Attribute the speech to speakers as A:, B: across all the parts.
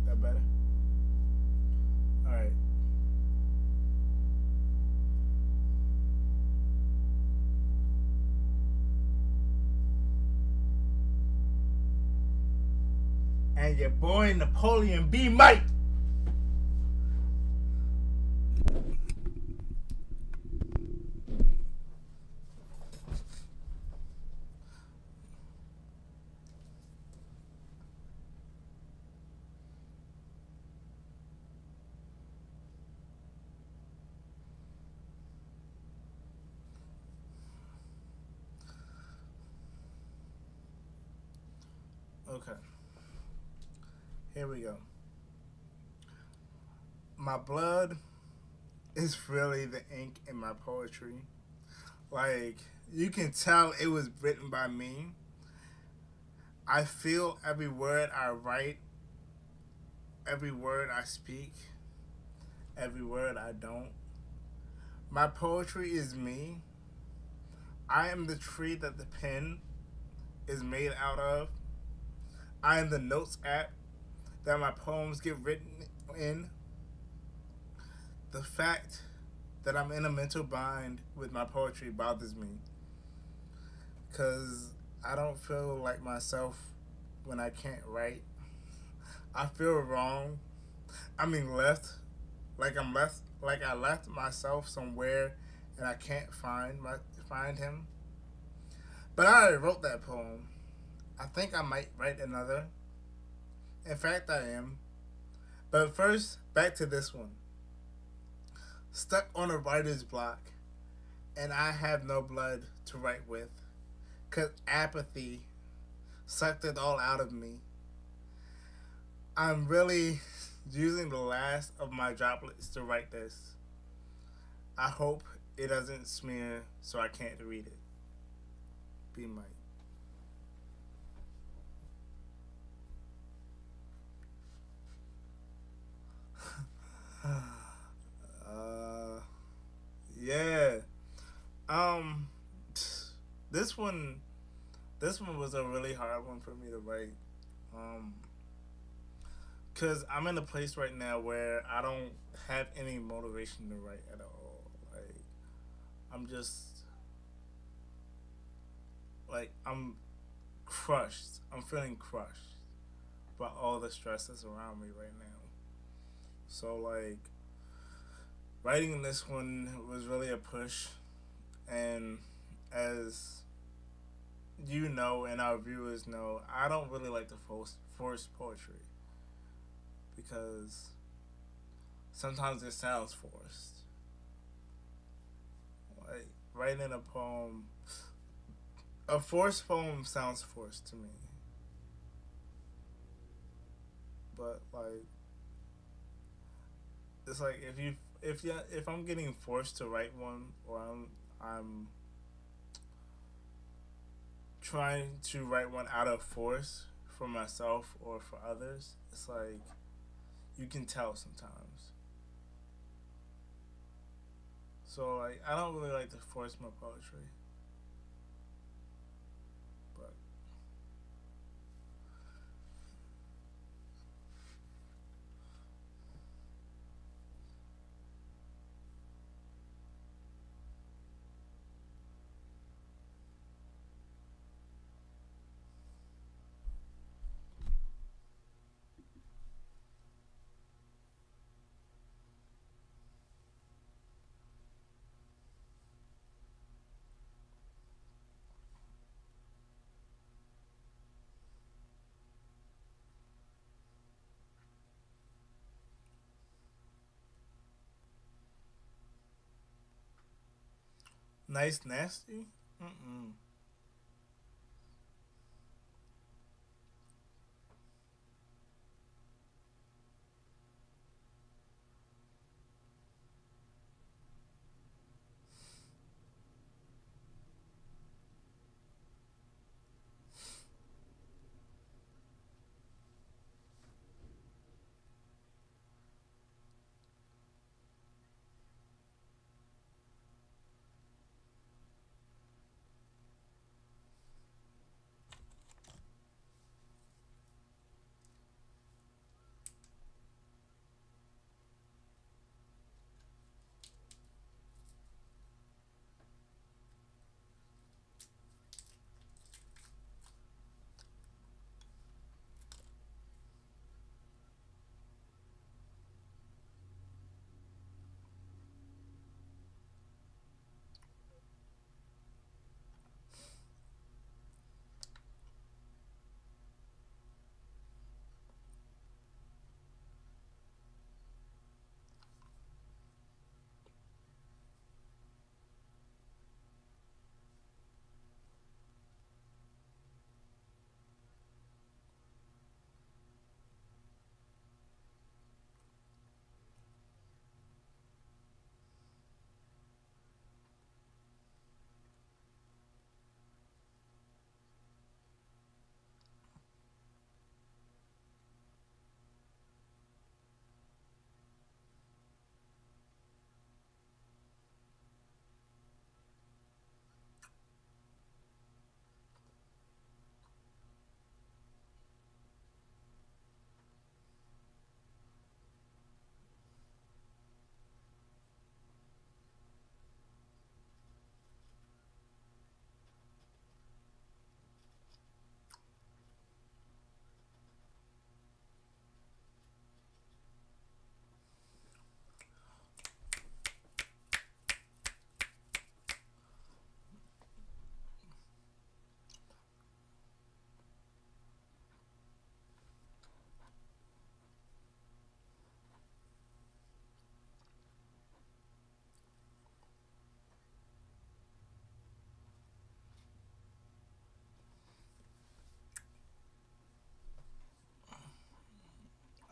A: That better? Alright. And your boy Napoleon B. Mike. Okay. Here we go. My blood is really the ink in my poetry. Like, you can tell it was written by me. I feel every word I write, every word I speak, every word I don't. My poetry is me. I am the tree that the pen is made out of. I am the notes app that my poems get written in. The fact that I'm in a mental bind with my poetry bothers me. Because I don't feel like myself when I can't write. I feel wrong. I mean, like I left myself somewhere and I can't find him. But I already wrote that poem. I think I might write another. In fact, I am. But first, back to this one. Stuck on a writer's block, and I have no blood to write with, 'cause apathy sucked it all out of me. I'm really using the last of my droplets to write this. I hope it doesn't smear so I can't read it. Be Mike. uh, yeah. Um, this one, this one was a really hard one for me to write. Um, cause I'm in a place right now where I don't have any motivation to write at all. Like, I'm just I'm crushed. I'm feeling crushed by all the stress that's around me right now. So like writing this one was really a push, and as you know and our viewers know, I don't really like to force poetry because sometimes it sounds forced. Like writing a forced poem sounds forced to me. But like it's like if I'm getting forced to write one, or I'm trying to write one out of force for myself or for others, it's like you can tell sometimes. So like I don't really like to force my poetry, but nice nasty. Mm-mm.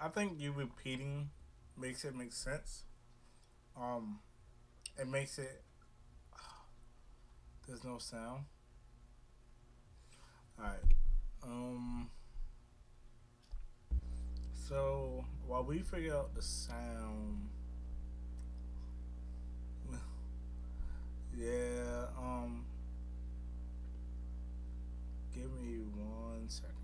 A: I think you repeating makes it make sense. Um, it makes it. There's no sound. All right. Um. So while we figure out the sound, yeah. Give me 1 second.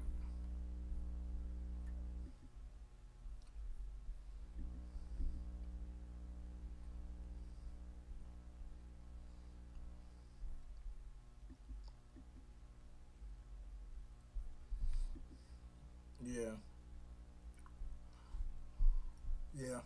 A: Yeah. Yeah.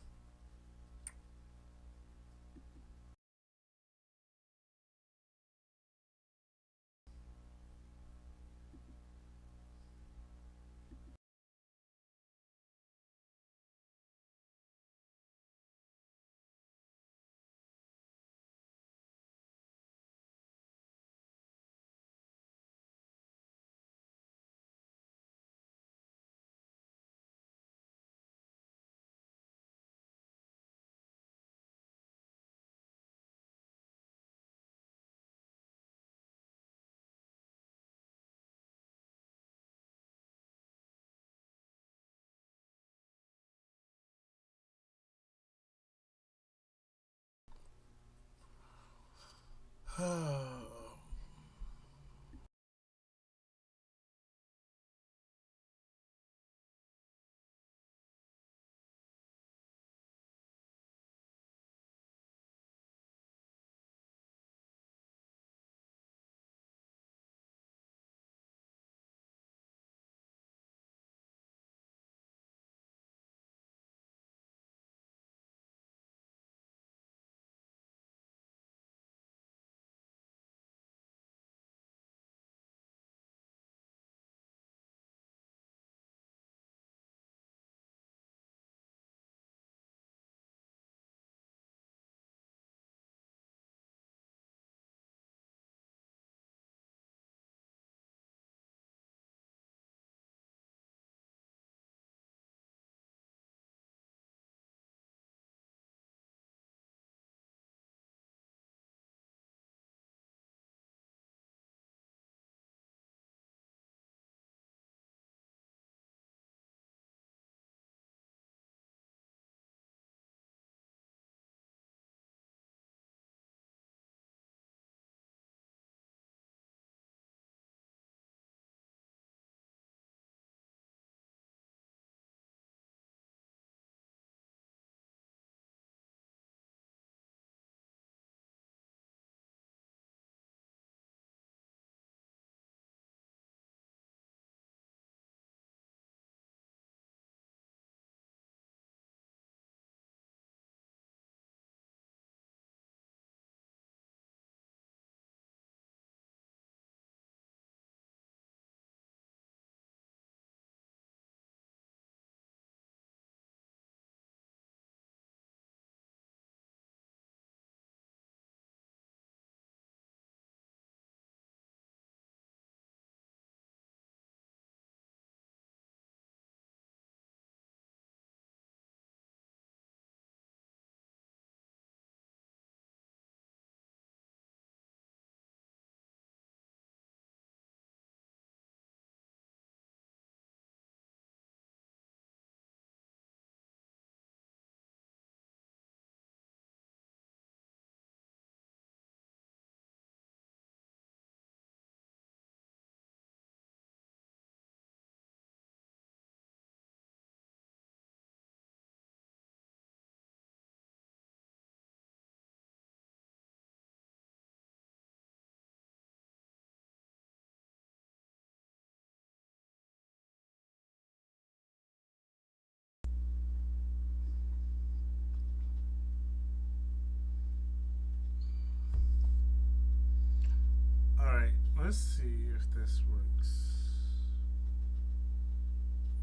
A: All right. Let's see if this works.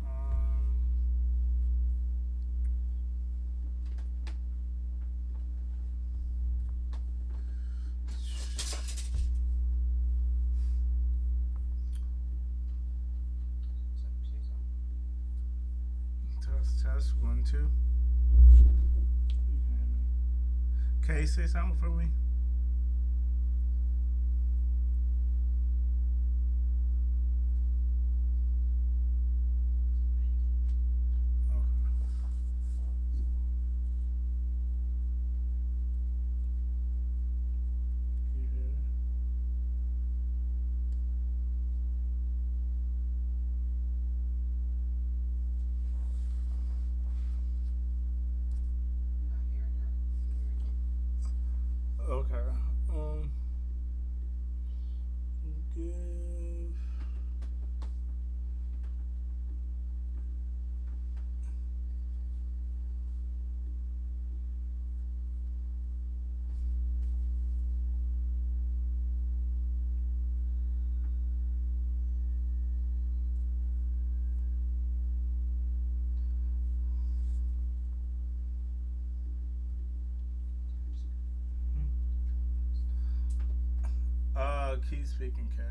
A: Um, Test 1, 2. You can hear me. Can you say something for me? Okay. You hear? Okay. Um. Give. Keep speaking, Kay.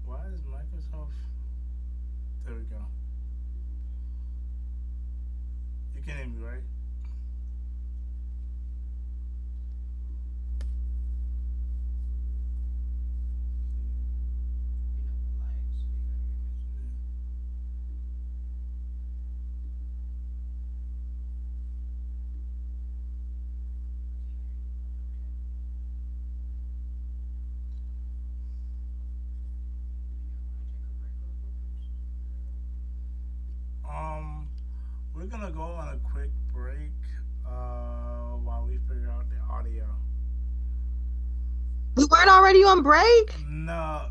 A: Why is Microsoft? There we go. You can hear me, right? Um, we're gonna go on a quick break while we figure out the audio.
B: We weren't already on break?
A: No,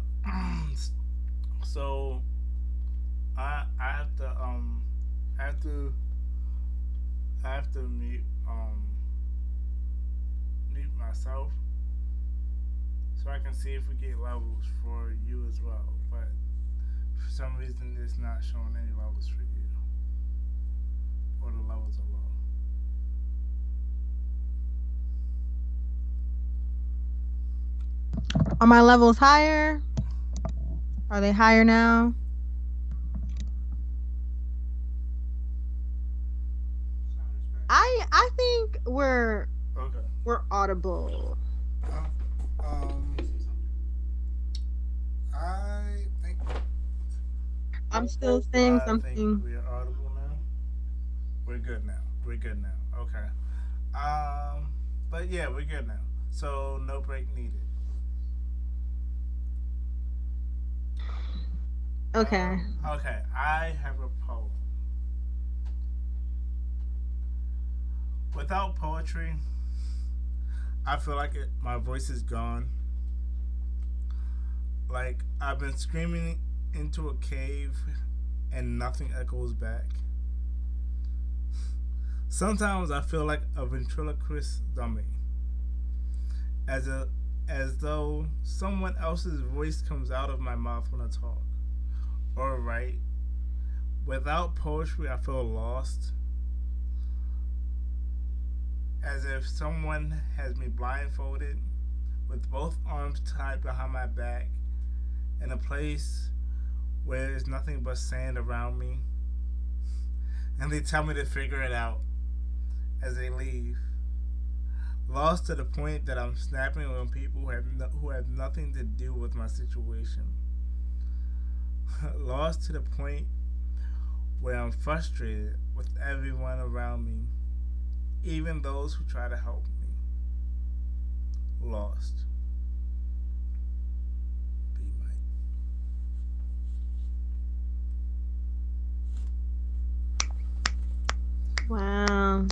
A: so I have to I have to I have to mute myself so I can see if we get levels for you as well. But for some reason, it's not showing any levels for you, or the levels are low.
B: Are my levels higher? Are they higher now? I think
A: Okay.
B: we're audible.
A: Um, I think
B: I'm still saying
A: I think
B: something.
A: we are audible now. We're good now. We're good now. Okay. But yeah, we're good now. So no break needed.
B: Okay.
A: Okay. I have a poem. Without poetry, I feel like my voice is gone. Like I've been screaming into a cave and nothing echoes back. Sometimes I feel like a ventriloquist dummy, as a as though someone else's voice comes out of my mouth when I talk or write. Without poetry, I feel lost, as if someone has me blindfolded with both arms tied behind my back in a place where there's nothing but sand around me, and they tell me to figure it out as they leave. Lost to the point that I'm snapping on people who have nothing to do with my situation. Lost to the point where I'm frustrated with everyone around me, even those who try to help me. Lost. Be Mike.
B: Wow.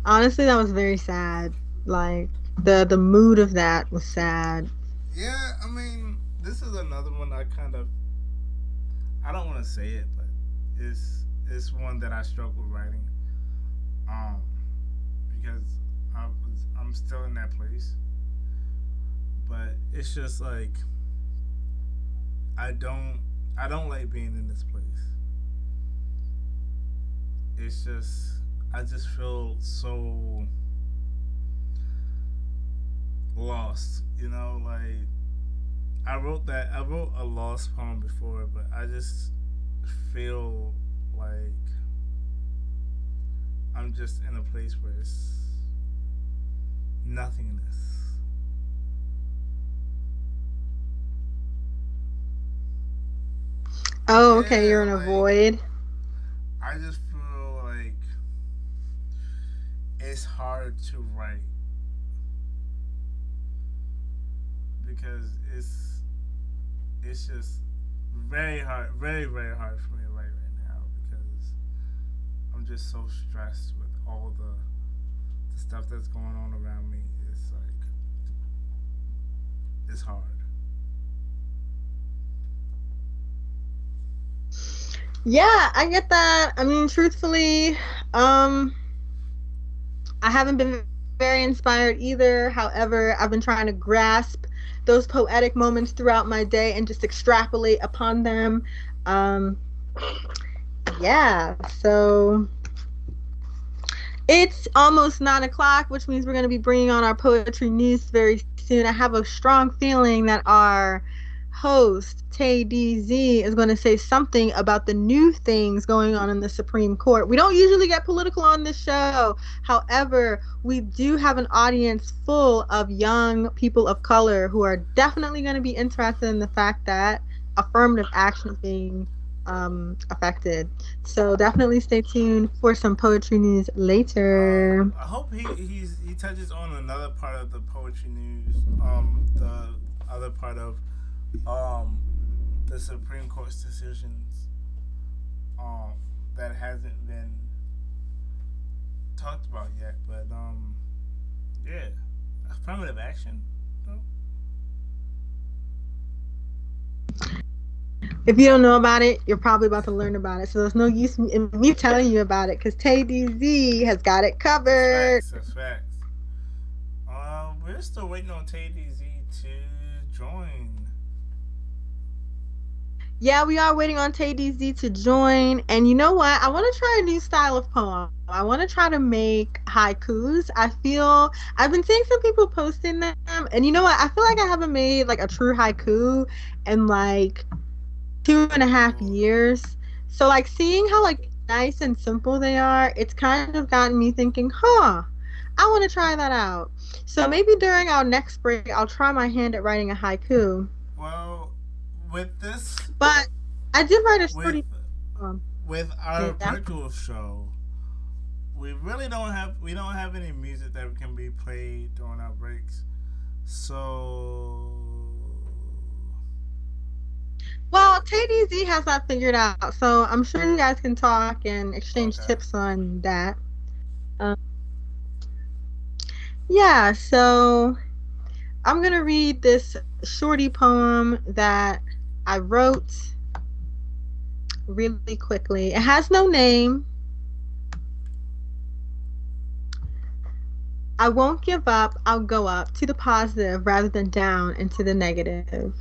B: Honestly, that was very sad. Like the mood of that was sad.
A: Yeah, I mean, this is another one I kind of I don't want to say it, but it's one that I struggle writing. Um, because I'm still in that place, but it's just like I don't I don't like being in this place. It's just I just feel so lost. Like I wrote a lost poem before, but I just feel like I'm just in a place where it's nothingness.
B: Oh, okay, you're
A: Yeah,
B: in a
A: like
B: void.
A: I just feel like it's hard to write because it's just very hard, very very hard for me to write right now because I'm just so stressed with all the stuff that's going on around me. It's like it's hard.
B: Yeah, I get that. I mean, truthfully, um, I haven't been very inspired either. However, I've been trying to grasp those poetic moments throughout my day and just extrapolate upon them. Um, yeah, so it's almost 9 o'clock, which means we're going to be bringing on our poetry news very soon. I have a strong feeling that our host, Tay DZ, is going to say something about the new things going on in the Supreme Court. We don't usually get political on this show. However, we do have an audience full of young people of color who are definitely going to be interested in the fact that affirmative action is being affected. So definitely stay tuned for some poetry news later.
A: I hope he touches on another part of the poetry news. The other part of um the Supreme Court's decisions um that hasn't been talked about yet. But yeah, affirmative action. No?
B: If you don't know about it, you're probably about to learn about it. So there's no use in me telling you about it because Tay DZ has got it
A: That's
B: covered.
A: facts. That's facts. We're still waiting on TDZ to join.
B: Yeah, we are waiting on Tay DZ to join. And you know what? I want to try a new style of poem. I want to try to make haikus. I feel I've been seeing some people posting them, and you know what? I feel like I haven't made like a true haiku in like 2.5 years. So like seeing how like nice and simple they are, it's kind of gotten me thinking, huh, I want to try that out. So maybe during our next break, I'll try my hand at writing a haiku.
A: Well, with this,
B: But I did write a
A: with
B: shorty poem.
A: with our
B: Yeah.
A: virtual show, we don't have any music that can be played during our breaks. So
B: Well, KDZ has that figured out, so I'm sure you guys can talk and exchange
A: okay.
B: tips on that. Um, yeah, so I'm gonna read this shorty poem that I wrote really quickly. It has no name. I won't give up. I'll go up to the positive rather than down into the negative.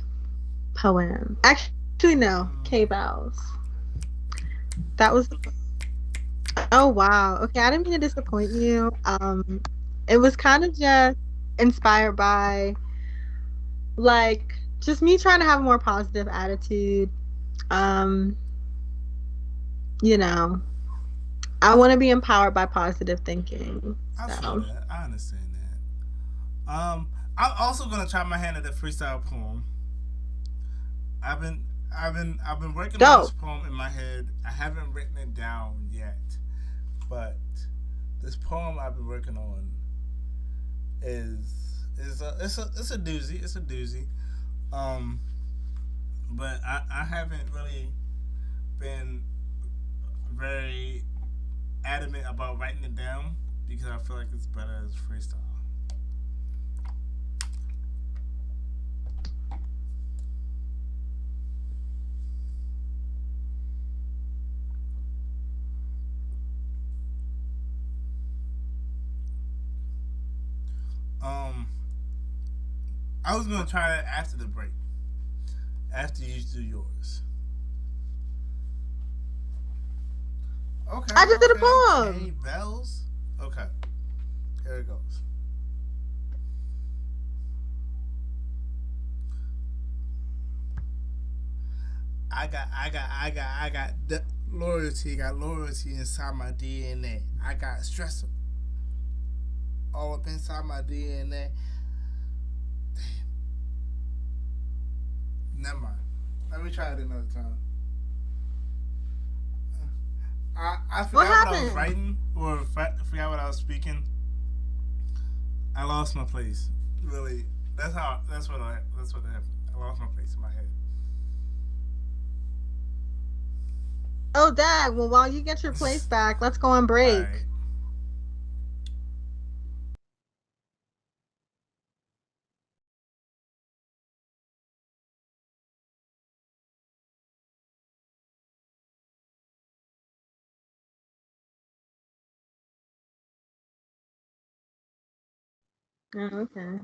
B: Poem. Actually, no. K
A: Mm,
B: Bells. That was. Oh wow. Okay, I didn't mean to disappoint you. It was kind of just inspired by like just me trying to have a more positive attitude. Um, you know, I want to be empowered by positive thinking.
A: I see
B: So,
A: that. I understand that. I'm also gonna try my hand at a freestyle poem. I've been I've been working on this
B: dope.
A: poem in my head. I haven't written it down yet, but this poem I've been working on it's a doozy. It's a doozy. Um, but I haven't really been very adamant about writing it down because I feel like it's better as freestyle. Um, I was gonna try that after the break. After you do yours. Okay,
B: I just did a
A: okay.
B: poem.
A: K bells. Okay, here it goes. I got loyalty. Got loyalty inside my DNA. I got stress all up inside my DNA. Never mind. Let me try it another time. I
B: What
A: forgot what I was
B: happened?
A: writing, or forgot what I was speaking. I lost my place. Really, that's how. That's what happened. I lost my place in my head.
B: Oh, Dag. Well, while you get your place back, let's go on
A: All
B: break.
A: right.
B: Oh, okay.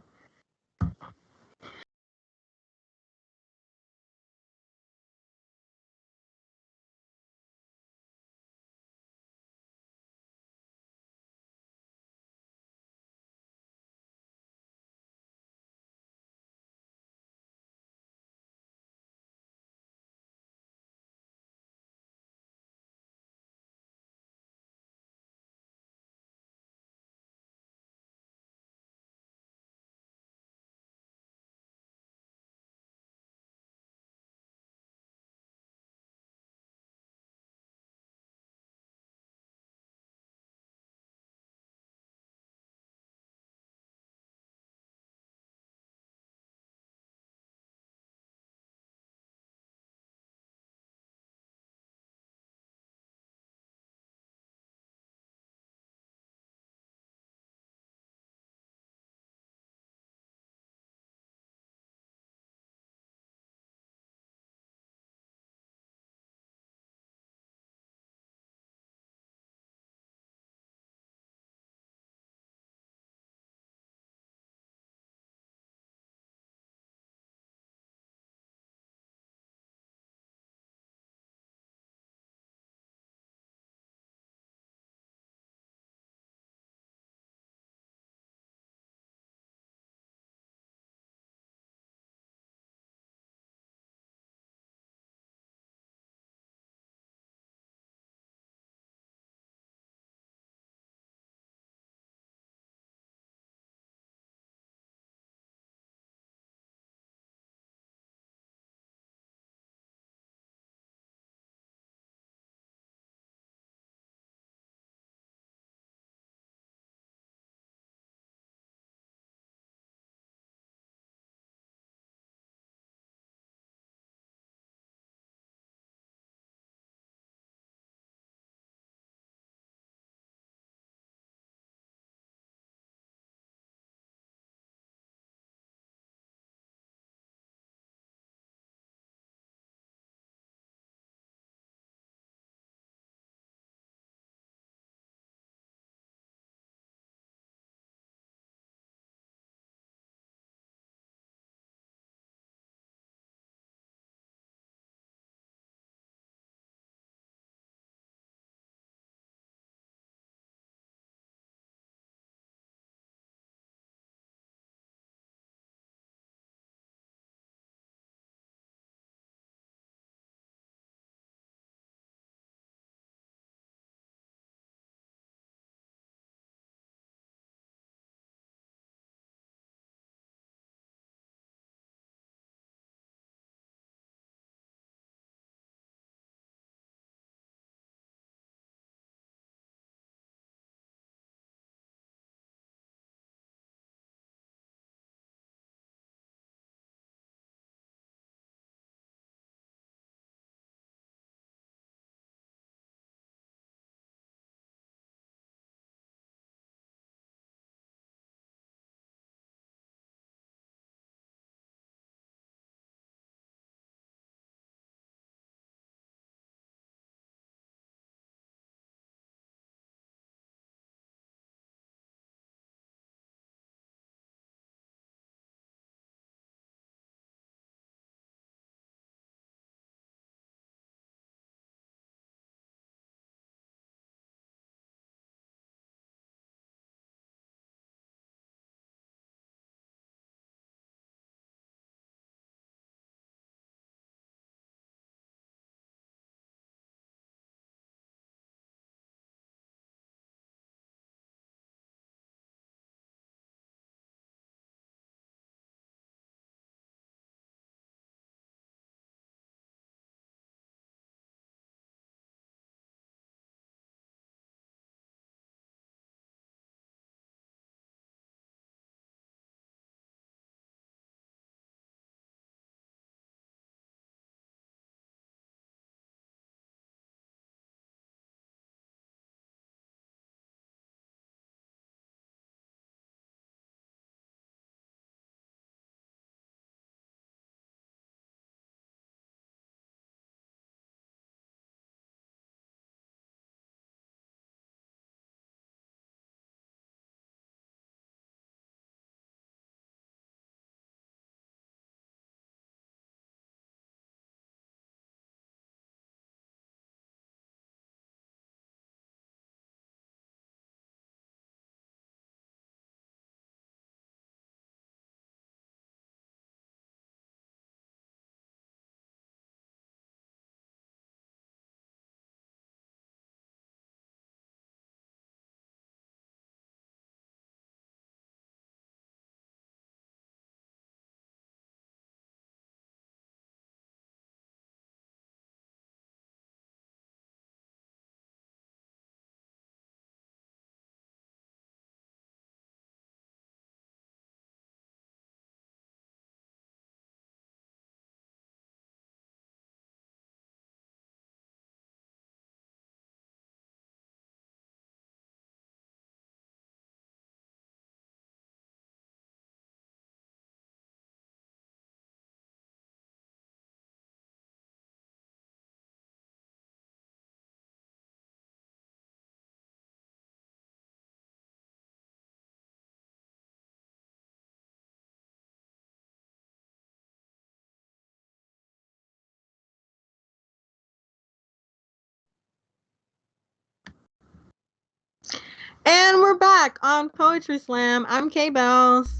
B: And we're back on Poetry Slam. I'm K Bells.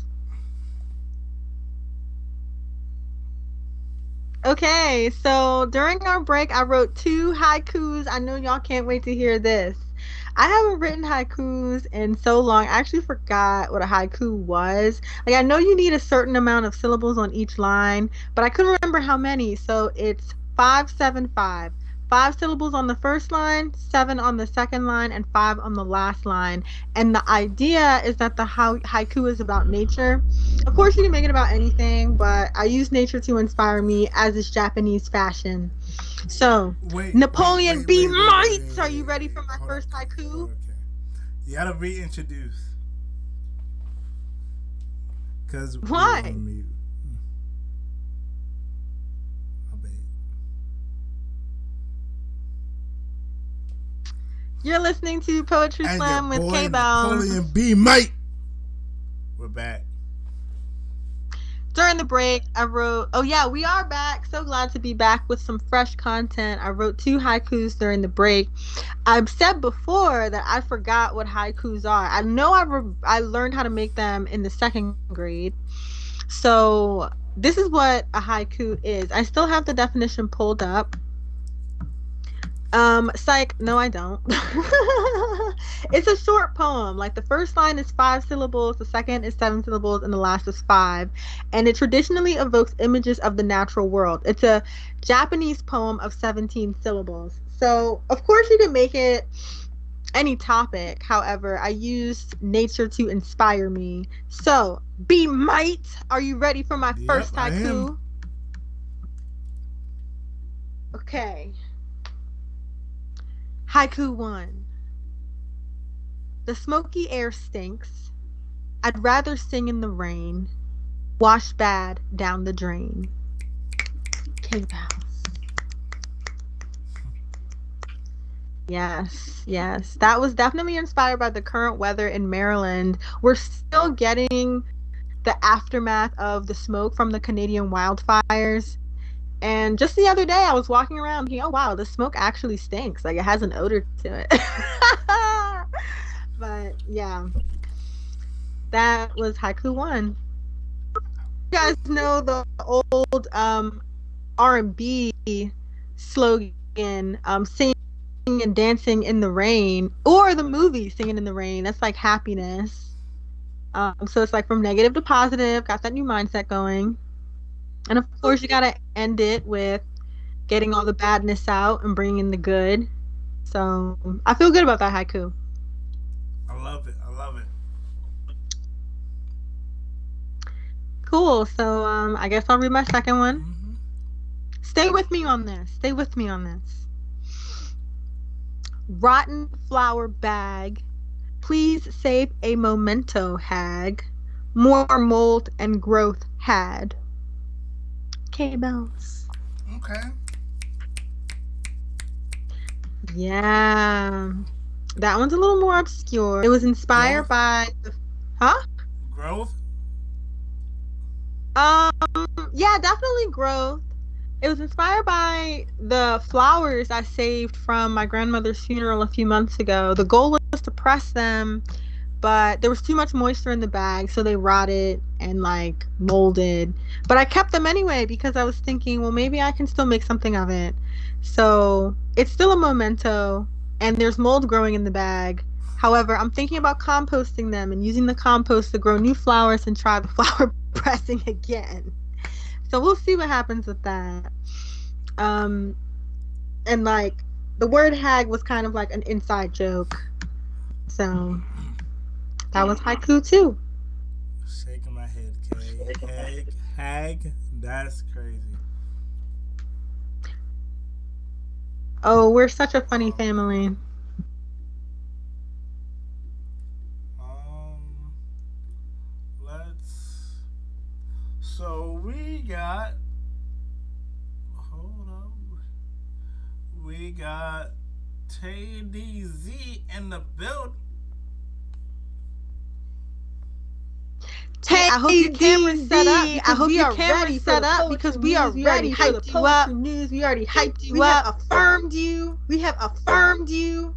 B: Okay, so during our break, I wrote 2 haikus. I know y'all can't wait to hear this. I haven't written haikus in so long. I actually forgot what a haiku was. Like, I know you need a certain amount of syllables on each line, but I couldn't remember how many. So it's 575. 5 syllables on the first line, 7 on the second line, and 5 on the last line. And the idea is that the haiku is about nature. Of course, you can make it about anything, but I use nature to inspire me, as is Japanese fashion. So, Napoleon B. Mites, are you ready for my first haiku?
A: Okay. You gotta reintroduce. Because
B: Why?
A: we're on mute. I bet.
B: You're listening to Poetry
A: And
B: Slam
A: your
B: with
A: boy
B: K Bells.
A: Napoleon B. Mite. We're back.
B: During the break, I wrote, oh yeah, we are back. So glad to be back with some fresh content. I wrote 2 haikus during the break. I've said before that I forgot what haikus are. I know I learned how to make them in the 2nd grade. So this is what a haiku is. I still have the definition pulled up. Psych, no, I don't. It's a short poem. Like, the first line is 5 syllables, the second is 7 syllables, and the last is 5. And it traditionally evokes images of the natural world. It's a Japanese poem of 17 syllables. So, of course, you can make it any topic. However, I used nature to inspire me. So, B. Mite, are you ready for my first haiku? Okay. Haiku 1. The smoky air stinks. I'd rather sing in the rain. Wash bad down the drain. K-Bells. Yes. That was definitely inspired by the current weather in Maryland. We're still getting the aftermath of the smoke from the Canadian wildfires. And just the other day, I was walking around thinking, oh, wow, the smoke actually stinks. Like, it has an odor to it. But, yeah. That was haiku 1. You guys know the old R&B slogan, singing and dancing in the rain, or the movie Singing in the Rain. That's like happiness. So it's like from negative to positive, got that new mindset going. And of course, you gotta end it with getting all the badness out and bringing in the good. So I feel good about that haiku.
A: I love it.
B: Cool. So I guess I'll read my second one.
A: Mm-hmm.
B: Stay with me on this. Rotten flour bag. Please save a memento, hag. More mold and growth had. K-Bells.
A: Okay.
B: Yeah. That one's a little more obscure. It was inspired by
A: Growth?
B: Yeah, definitely growth. It was inspired by the flowers I saved from my grandmother's funeral a few months ago. The goal was to press them, but there was too much moisture in the bag, so they rotted and like molded. But I kept them anyway because I was thinking, well, maybe I can still make something of it. So it's still a memento, and there's mold growing in the bag. However, I'm thinking about composting them and using the compost to grow new flowers and try the flower pressing again. So we'll see what happens with that. And like the word hag was kind of like an inside joke. So that was haiku 2.
A: Shaking my head, Kay. Hag? That's crazy.
B: Oh, we're such a funny family.
A: So we got. Hold up. We got TDZ in the building.
B: Hey, I hope your camera's set up. I hope your camera's set up because we are ready for the poetry news. We already hyped you up. We have affirmed you.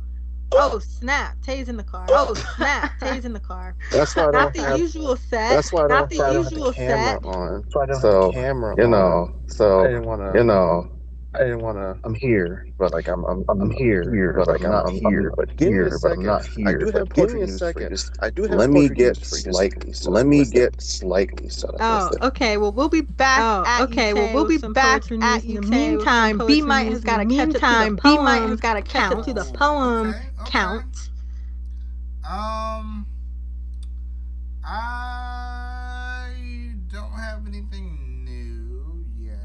B: Oh snap! Tay's in the car. Oh snap! Tay's in the car.
C: That's why I
B: Not
C: don't
B: the
C: have.
B: usual set.
C: That's why I
B: Not
C: don't
B: the
C: have the
B: usual
C: camera
B: set.
C: on.
B: That's why I don't have
C: So
B: the camera
C: you
B: on.
C: know. So
B: I didn't wanna.
C: you know.
B: I didn't wanna.
C: I'm here, but like I'm
B: I'm
C: here,
B: here,
C: but
B: but
C: like
B: I'm here, but
C: give me a
B: here, but I'm
C: second.
B: not
C: I
B: here.
C: do have
B: But give me
C: poetry
B: a
C: news for you.
B: second.
C: Just
B: I do have
C: let me
B: poetry
C: get
B: news for you. Just let me get slightly set up.
D: Oh, okay. Well, we'll be back at you,
B: Okay. Well,
D: Tay,
B: we'll
D: with
B: be
D: some
B: back
D: poetry
B: at
D: news. In
B: you,
D: the
B: Tay, with some
D: meantime, B
B: poetry
D: Might
B: news.
D: has
B: In the
D: got to catch up to the
B: meantime, B Might has
D: poem,
B: got to catch up to the poem
A: Okay.
B: count.
A: I don't have anything new yet.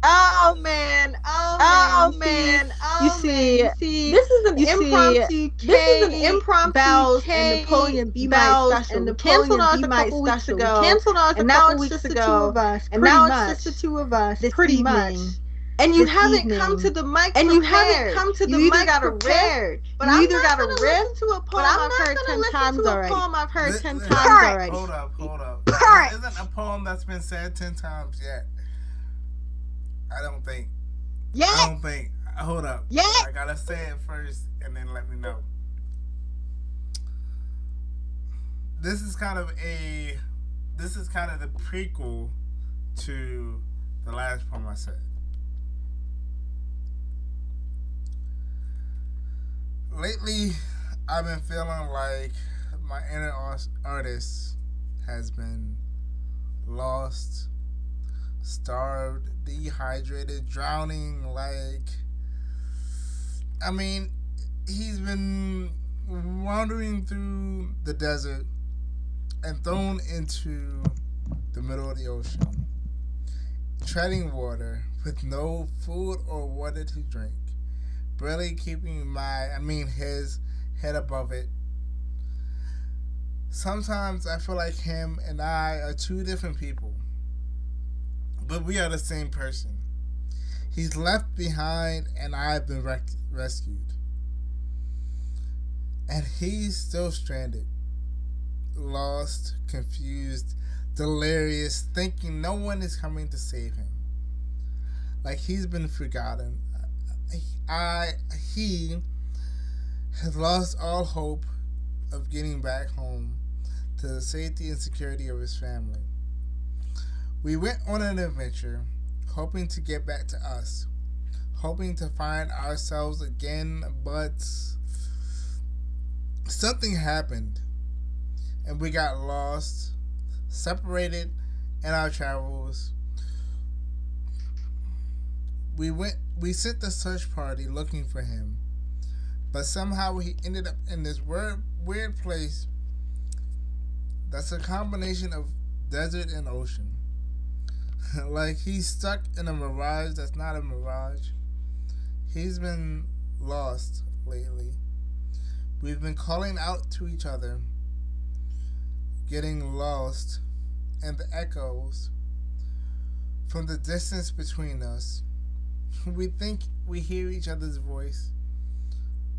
B: Oh man,
D: Oh man,
B: you see, this is an impromptu
D: impromptu
B: Bells and Napoleon B Might
D: Bells
B: special.
D: and
B: We canceled
D: Napoleon
B: ours
D: B
B: a
D: Might
B: couple weeks
D: special. We
B: ago,
D: canceled ours a
B: and now
D: couple
B: it's
D: weeks
B: just the two
D: ago,
B: of us.
D: and
B: Pretty
D: now
B: much,
D: it's just the two of us.
B: this
D: Pretty
B: evening.
D: much. And you
B: This
D: haven't
B: evening.
D: come to the mic
B: And
D: prepared.
B: you haven't come to
D: You
B: the
D: either
B: mic
D: got a
B: prepared.
D: riff,
B: But
D: you
B: I'm
D: either
B: not
D: got a
B: gonna
D: riff,
B: listen to a
D: but
B: poem
D: I'm
B: I've
D: not
B: heard
D: gonna
B: 10
D: listen
B: times
D: to a
B: already.
D: poem I've heard 10
A: Hold
D: times already.
A: Hold up.
D: Alright.
A: This isn't a poem that's been said 10 times yet. I don't think. Hold up.
D: Yeah.
A: I gotta say it first and then let me know. This is kind of the prequel to the last poem I said. Lately, I've been feeling like my inner artist has been lost, starved, dehydrated, drowning. He's been wandering through the desert and thrown into the middle of the ocean, treading water with no food or water to drink, barely keeping his head above it. Sometimes I feel like him and I are two different people, but we are the same person. He's left behind and I've been rescued. And he's still stranded, lost, confused, delirious, thinking no one is coming to save him. Like he's been forgotten. He has lost all hope of getting back home to the safety and security of his family. We went on an adventure, hoping to get back to us, hoping to find ourselves again, but something happened and we got lost, separated in our travels. We sent the search party looking for him, but somehow he ended up in this weird place that's a combination of desert and ocean. Like he's stuck in a mirage that's not a mirage. He's been lost lately. We've been calling out to each other, getting lost in the echoes from the distance between us. We think we hear each other's voice,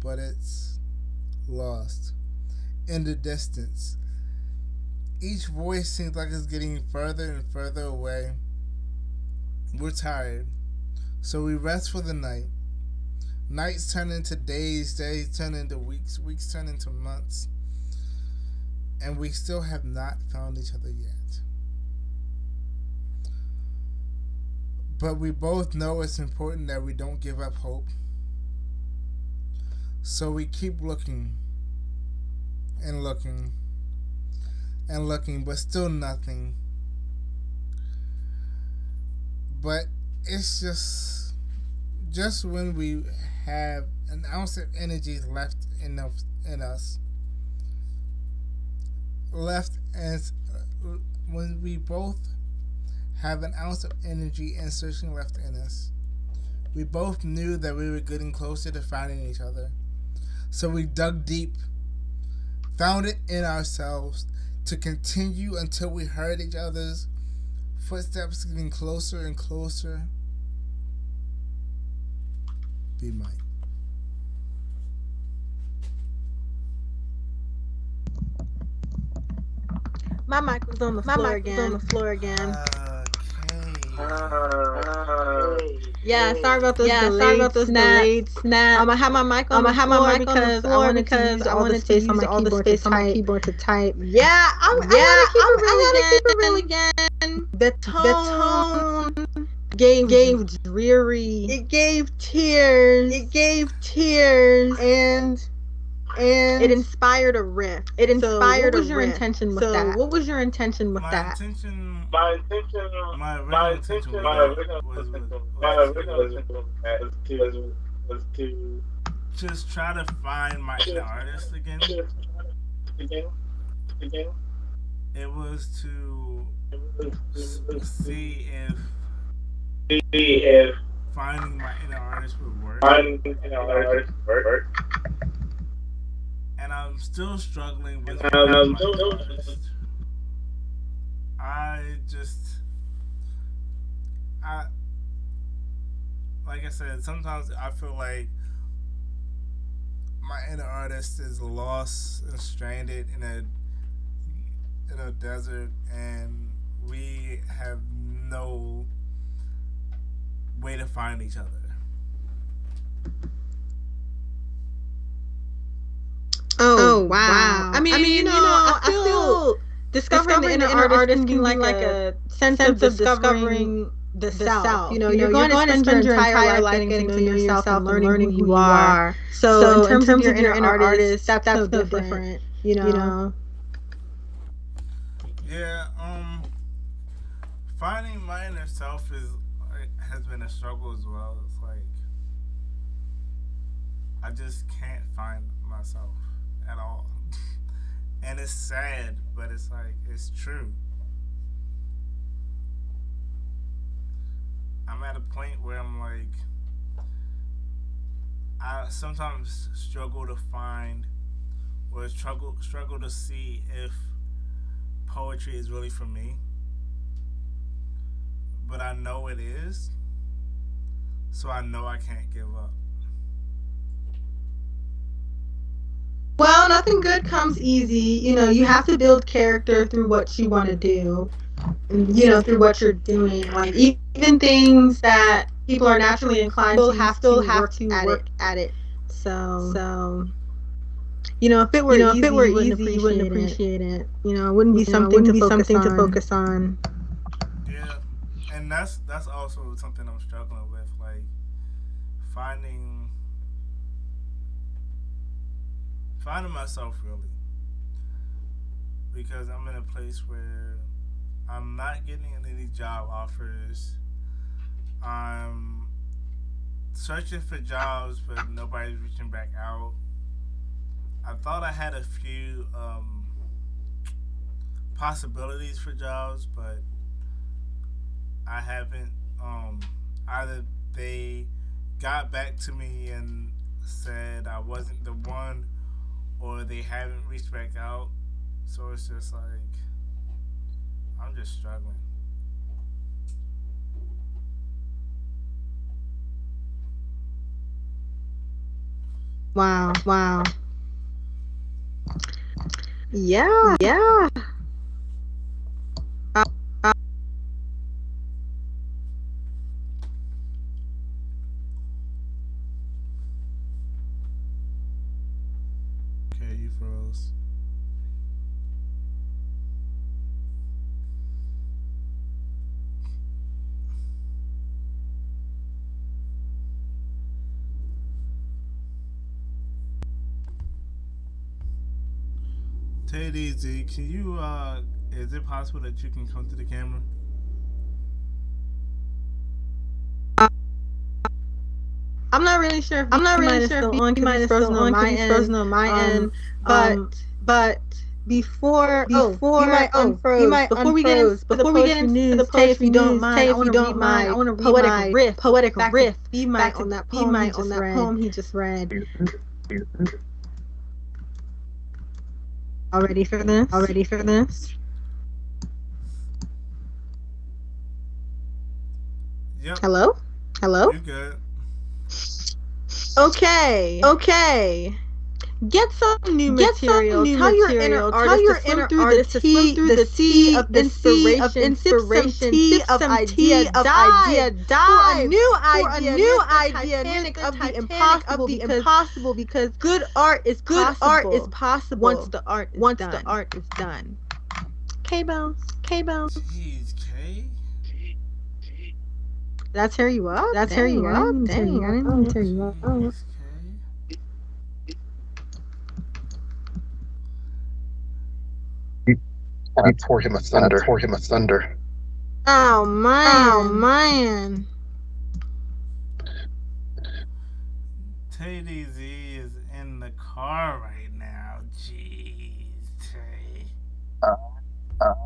A: but it's lost in the distance. Each voice seems like it's getting further and further away. We're tired, so we rest for the night. Nights turn into days, days turn into weeks, weeks turn into months, and we still have not found each other yet. But we both know it's important that we don't give up hope. So we keep looking and looking and looking, but still nothing. But it's just when we have an ounce of energy left in us, when we both have an ounce of energy and searching left in us, we both knew that we were getting closer to finding each other. So we dug deep, found it in ourselves to continue until we heard each other's footsteps getting closer and closer. Be Mike.
B: My mic was on the floor again.
A: Okay.
B: Yeah, sorry about those
D: delayed snaps.
B: I have my mic on the floor because I wanted to use all the space on my keyboard to type. Yeah, I want to keep it real again. The tone gave dreary. It gave tears. And it inspired a riff. What was your intention with that?
A: My original intention was to just try to find my inner artist again. It was to see if finding my inner artist would work. And I'm still struggling with finding my inner artist. Like I said, sometimes I feel like my inner artist is lost and stranded in a desert, and we have no way to find each other.
B: Oh wow! I mean, you know, I feel discovering the inner artist can be like a sense of discovering the self. You know, you're going to spend your entire life getting to know yourself and learning who you are. So in terms of your inner artist, that's no different. You know.
A: Yeah. Finding my inner self has been a struggle as well. It's like I just can't find myself at all. And it's sad, but it's like, it's true. I'm at a point where I'm like, I sometimes struggle to find, or struggle to see if poetry is really for me. But I know it is, so I know I can't give up.
B: Well, nothing good comes easy. You know, you have to build character through what you want to do. And, you know, through what you're doing. Like, even things that people are naturally inclined to have to work at it. So, you know, if it were easy, you wouldn't appreciate it. You know, it wouldn't be something to focus on.
A: Yeah, and that's also something I'm struggling with, like finding myself really, because I'm in a place where I'm not getting any job offers. I'm searching for jobs, but nobody's reaching back out. I thought I had a few possibilities for jobs, but I haven't. Either they got back to me and said I wasn't the one, or they haven't reached back out. So it's just like, I'm just struggling.
B: Wow. Yeah.
A: Okay, you froze. Teddy Z, can you is it possible that you can come to the camera?
B: I'm not really sure if mine is still on because it's frozen on my end. But before you might unfroze. Before we get into the poetry news, Tay, if you don't mind, I want to read my poetic riff. Be my on that poem he just read. All ready for this?
A: Yep.
B: Hello?
A: You're good.
B: Okay. Get some new material. Tell your inner artist to swim through the sea of inspiration. Sip some tea of idea. Dive for a new idea. Titanic of the impossible. Because good art is possible. Once the art is done. K-Bells.
A: Jeez, K.
B: That's tear you up. Dang, I didn't tear you up.
A: Jeez, K.
C: I pour him a thunder.
B: Oh man.
A: TDZ is in the car right now. Jeez, Tay.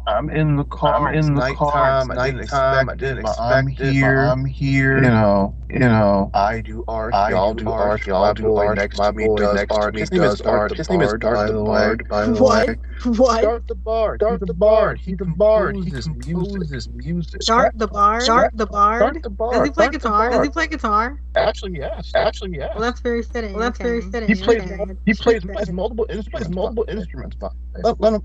C: I'm in the car. It's nighttime. I didn't expect it. I'm here. You know. I do art. Y'all do art. My boy next to me does art. His name is Art. By the way.
B: What?
C: Start the bard. He composes music.
B: Start the bard. Does he play guitar?
C: Actually, yes.
B: Well, that's very fitting.
C: He plays multiple instruments. Let him.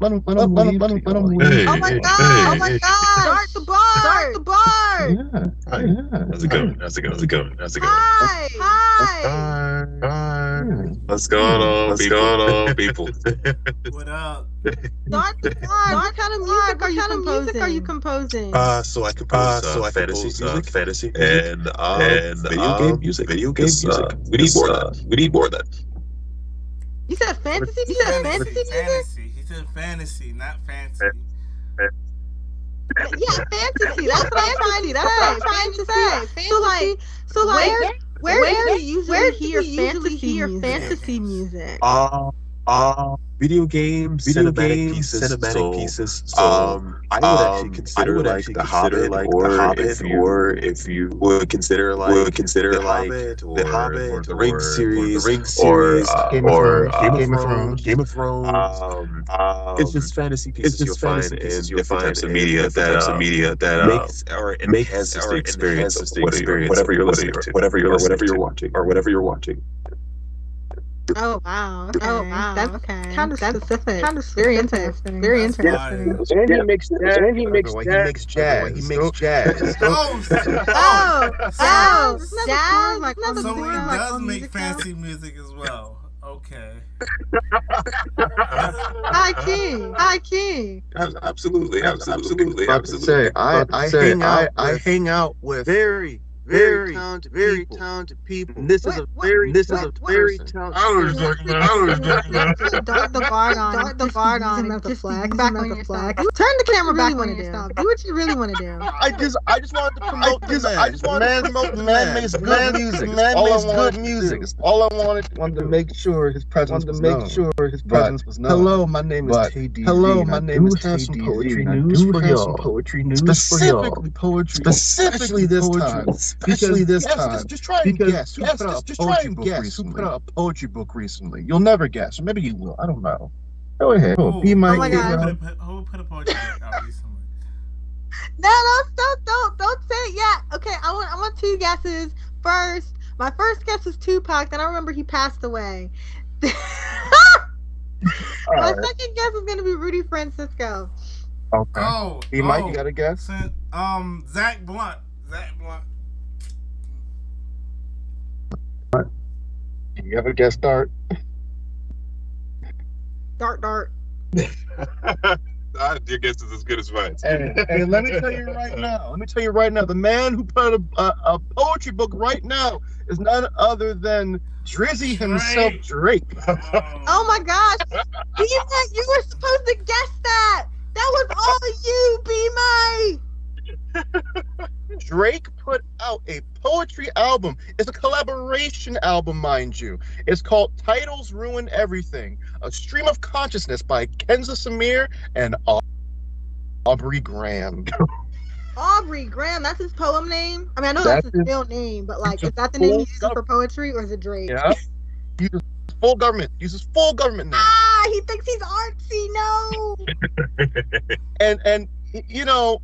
E: Hey,
B: Oh my god! Start the bar!
E: Yeah. How's it going?
B: Hi!
E: What's going on, people?
A: What up?
B: Start the bar! What kind of music are you composing?
E: So I compose fantasy and video game music. We need more of that.
B: You said fantasy?
A: Fantasy. He said fantasy, not fancy.
B: Yeah, fantasy. That's what I'm trying to say. So like, where do you usually hear fantasy music?
E: Video games, cinematic pieces. So, I would actually consider like The Hobbit, or if you would consider The Hobbit, or the Ring series, or Game of Thrones. It's just fantasy pieces you'll find in different types of media that enhances the experience of whatever you're listening to, whatever you're watching.
B: Oh wow! That's kind of specific. Very interesting.
C: And he makes jazz.
B: Jazz.
A: So he does make fancy music as well. Okay.
B: High key.
E: Absolutely.
C: Say, I hang out with very talented people. And this is a very talented.
E: I was talking about.
B: Dart the bar on. Just back on your flag. Turn the camera back on yourself. Do what you really want to do.
C: I just wanted to promote the man makes good music. Good music. All I wanted to make sure his presence was known. Hello, my name is KD. Hello, my name is KD. Poetry news for y'all. Specifically this time. Just try and guess who put out a poetry book recently. You'll never guess, or maybe you will. I don't know. Go ahead. Be my.
A: Who put a poetry book out recently?
B: No, don't say it yet. Okay, I want two guesses first. My first guess was Tupac. Then I remember he passed away. My second guess is gonna be Rudy Francisco.
C: Okay. Mike, you got a guess?
A: Zach Blunt.
C: You have a guess, Dart?
B: Dart.
E: Your guess is as good as mine.
C: Hey, let me tell you right now. The man who put a poetry book right now is none other than Drizzy himself, Drake.
B: Oh my gosh! You were supposed to guess that. That was all you, B-May.
C: Drake put out a poetry album. It's a collaboration album, mind you. It's called Titles Ruin Everything, a stream of consciousness by Kenza Samir and Aubrey Graham.
B: Aubrey Graham, that's his poem name? I mean, I know that's his real name, but like, is that the name he uses for poetry, or is it Drake?
C: Yeah. He uses full government name.
B: He thinks he's artsy, no!
C: and you know,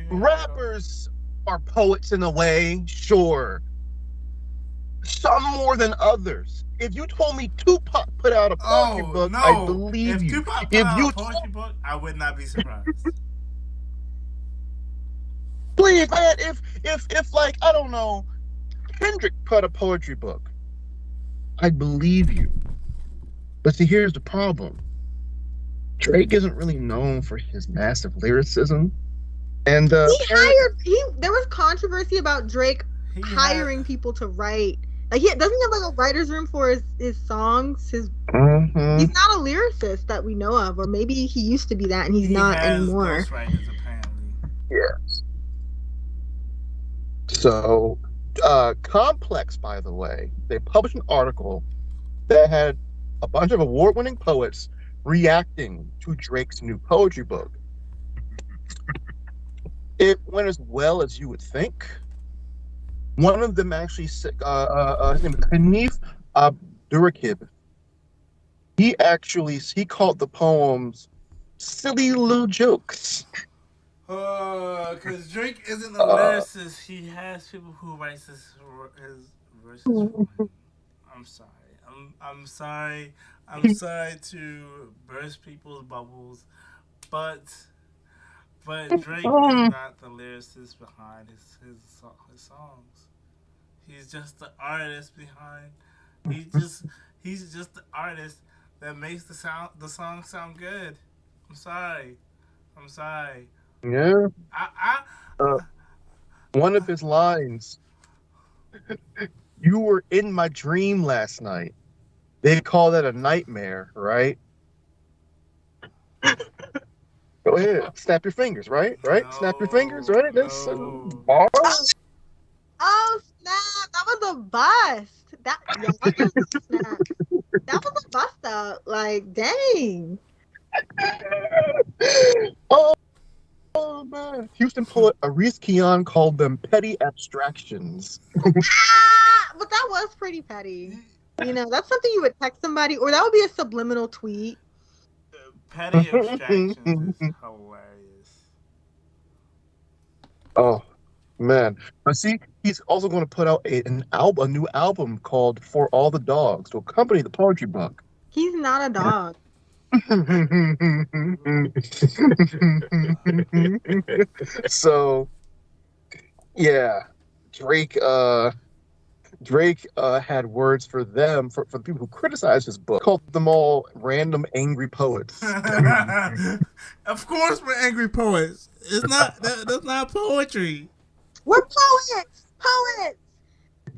C: rappers are poets in a way, sure. Some more than others. If you told me Tupac put out a poetry book, I'd believe you.
A: If Tupac put out a poetry book, I would not be surprised.
C: Please, man, if like, I don't know, Kendrick put a poetry book, I'd believe you. But see, here's the problem. Drake isn't really known for his massive lyricism. And
B: there was controversy about Drake hiring people to write. Like, doesn't he have like a writer's room for his songs? He's not a lyricist that we know of, or maybe he used to be that and he's not anymore.
A: Ghostwriters, apparently.
C: Yes. So, Complex, by the way, they published an article that had a bunch of award-winning poets reacting to Drake's new poetry book. It went as well as you would think. One of them actually, his name is Hanif Abdurakib. He called the poems silly little jokes.
A: Because Drake isn't a lyricist. He has people who writes his verses for him. I'm sorry. I'm sorry. I'm sorry to burst people's bubbles, but Drake is not the lyricist behind his songs. He's just the artist behind. He's just the artist that makes the song sound good. I'm sorry.
C: Yeah. One of his lines. You were in my dream last night. They call that a nightmare, right? Go ahead, snap your fingers, right? No, snap your fingers, right? That's
B: Oh snap! That was a bust. That was a bust out. Like, dang.
C: Oh man! Houston poet Aris Keon called them petty abstractions.
B: But that was pretty petty. You know, that's something you would text somebody, or that would be a subliminal tweet.
A: Petty abstractions is hilarious.
C: Oh man! But see, he's also going to put out a new album called "For All the Dogs" to accompany the poetry book.
B: He's not a dog.
C: So, yeah, Drake had words for them, for the people who criticized his book, called them all random angry poets.
A: Of course we're angry poets. It's not that's not poetry.
B: We're poets.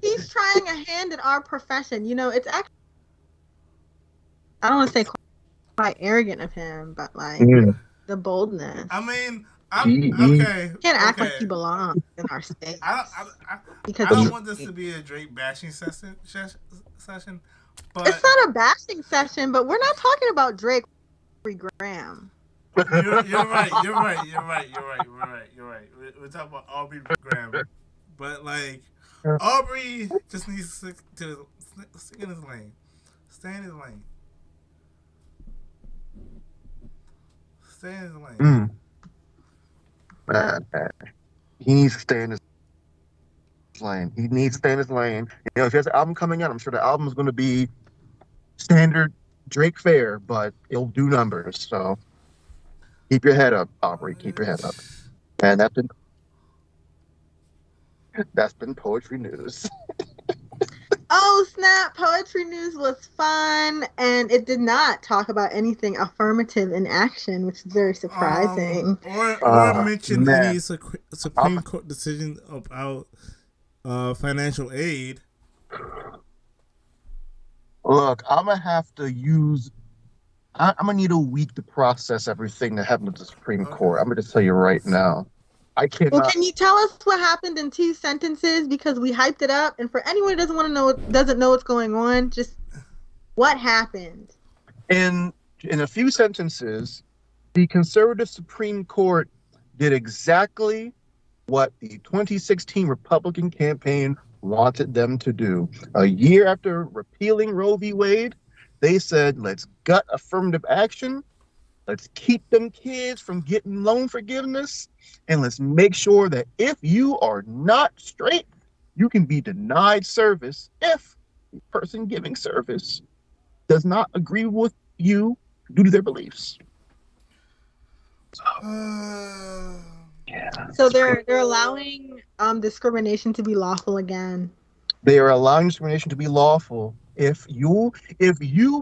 B: He's trying a hand in our profession. You know, it's actually, I don't want to say quite arrogant of him, but like the boldness.
A: I mean, okay.
B: You can't act like you belong in our state.
A: I don't want this to be a Drake bashing session, but
B: it's not a bashing session. But we're not talking about Drake. Graham.
A: You're right. We're talking about Aubrey Graham, but like Aubrey just needs to stick in his lane, stay in his lane,
C: Man, he needs to stay in his lane. You know, if he has an album coming out, I'm sure the album is going to be standard Drake fare, but it'll do numbers. So keep your head up, Aubrey. Keep your head up. And that's been poetry news.
B: Oh snap! Poetry news was fun, and it did not talk about anything affirmative in action, which is very surprising.
A: Or mention any Supreme Court decision about financial aid.
C: Look, I'm gonna need a week to process everything that happened with the Supreme Court. I'm gonna just tell you right now. I cannot.
B: Well, can you tell us what happened in 2 sentences, because we hyped it up, and for anyone who doesn't know what's going on, just what happened?
C: In a few sentences, the conservative Supreme Court did exactly what the 2016 Republican campaign wanted them to do. A year after repealing Roe v. Wade, they said, let's gut affirmative action. Let's keep them kids from getting loan forgiveness. And let's make sure that if you are not straight, you can be denied service if the person giving service does not agree with you due to their beliefs.
B: Yeah. So they're allowing discrimination to be lawful again.
C: They are allowing discrimination to be lawful if you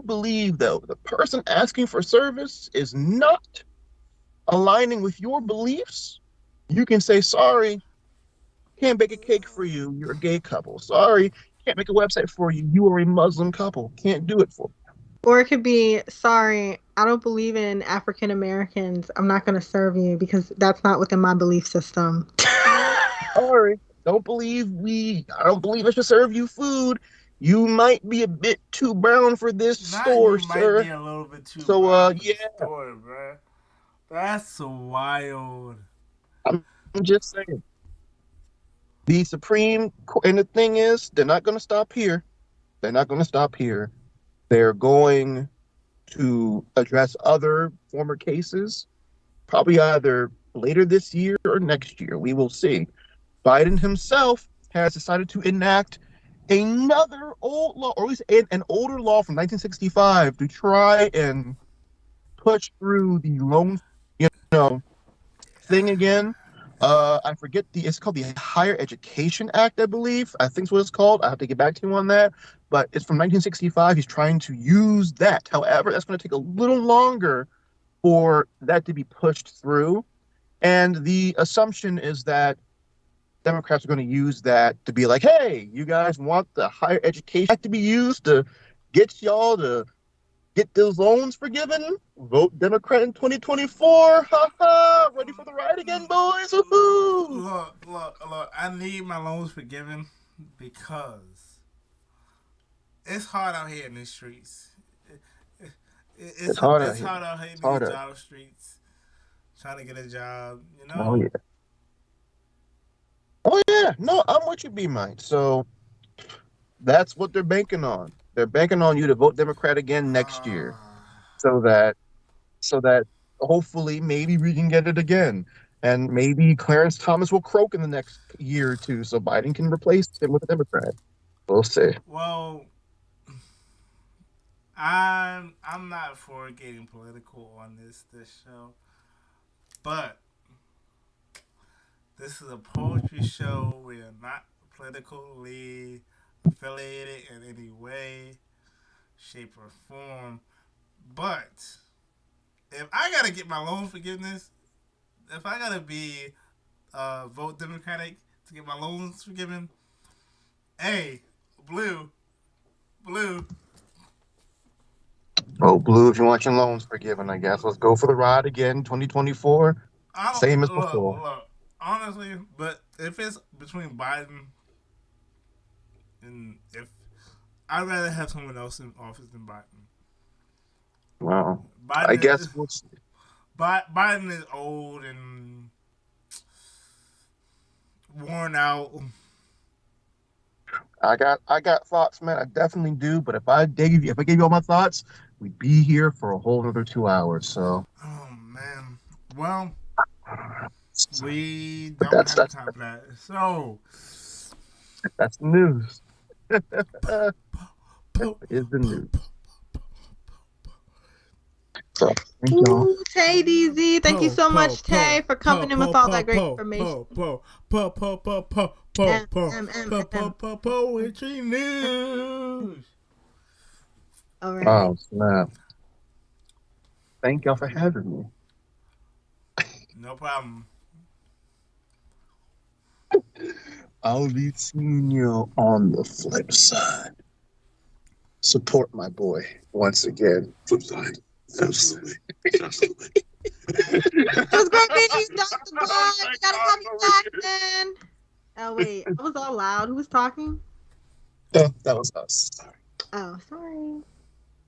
C: believe that the person asking for service is not aligning with your beliefs. You can say, sorry, can't bake a cake for you. You're a gay couple. Sorry, can't make a website for you. You are a Muslim couple. Can't do it for you.
B: Or it could be, sorry, I don't believe in African Americans. I'm not going to serve you because that's not within my belief system.
C: Sorry, I don't believe I should serve you food. You might be a bit too brown for this store, sir.
A: Might be a little bit too brown for the store, bro. That's wild.
C: I'm just saying. The Supreme Court, and the thing is, they're not going to stop here. They're not going to stop here. They're going to address other former cases, probably either later this year or next year. We will see. Biden himself has decided to enact another old law, or at least an older law from 1965 to try and push through the loan, thing again. I forget it's called the Higher Education Act, I believe. I think is what it's called. I have to get back to you on that. But it's from 1965. He's trying to use that. However, that's going to take a little longer for that to be pushed through. And the assumption is that Democrats are going to use that to be like, hey, you guys want the Higher Education Act to be used to get y'all to get those loans forgiven? Vote Democrat in 2024. Ha ha. Ready for the ride again, boys? Woohoo.
A: Look. I need my loans forgiven because it's hard out here in the streets. It's hard out here in these job streets. Trying to get a job,
C: Oh, yeah. Oh, yeah. No, I'm with you, B-Mike. So that's what they're banking on. They're banking on you to vote Democrat again next year, so that hopefully maybe we can get it again, and maybe Clarence Thomas will croak in the next year or two, so Biden can replace him with a Democrat. We'll see.
A: Well, I'm not for getting political on this show, but this is a poetry show. We are not politically affiliated in any way, shape, or form. But if I gotta get my loan forgiveness, if I gotta be vote Democratic to get my loans forgiven, hey, blue.
C: Oh, blue, if you want your loans forgiven, I guess. Let's go for the ride again, 2024. Same as before.
A: Look, honestly, but if it's between Biden and if I'd rather have someone else in office than Biden.
C: Well, I guess we'll see.
A: Biden is old and worn out.
C: I got thoughts, man. I definitely do. But if I gave you all my thoughts, we'd be here for a whole other 2 hours. So.
A: Oh man. Well, we don't have time for that. So.
C: That's the news. That is the news.
B: So, Tay DZ, thank you so much, Tay, for coming in with all that great information.
A: Poetry news.
B: All right.
C: Oh snap! Thank y'all for having me.
A: No problem.
C: I'll be seeing you on the flip side. Support my boy once again. Flip side. Absolutely.
B: It was great meeting you, Dr. Boy. You gotta have you back, man. Oh, wait. I was all loud. Who was talking?
C: Oh, that was us. Sorry.
B: Oh, sorry.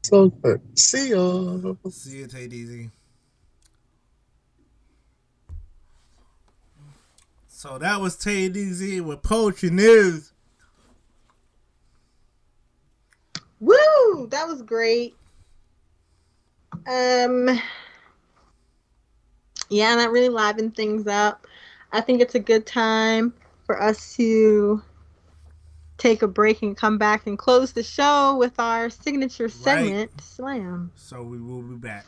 C: So good. See y'all.
A: See you, Tay DZ. So that was Tay DZ with Poetry News.
B: Woo! That was great. Yeah, that really livened things up. I think it's a good time for us to take a break and come back and close the show with our signature segment,
A: Right.
B: Slam.
A: So we will be back.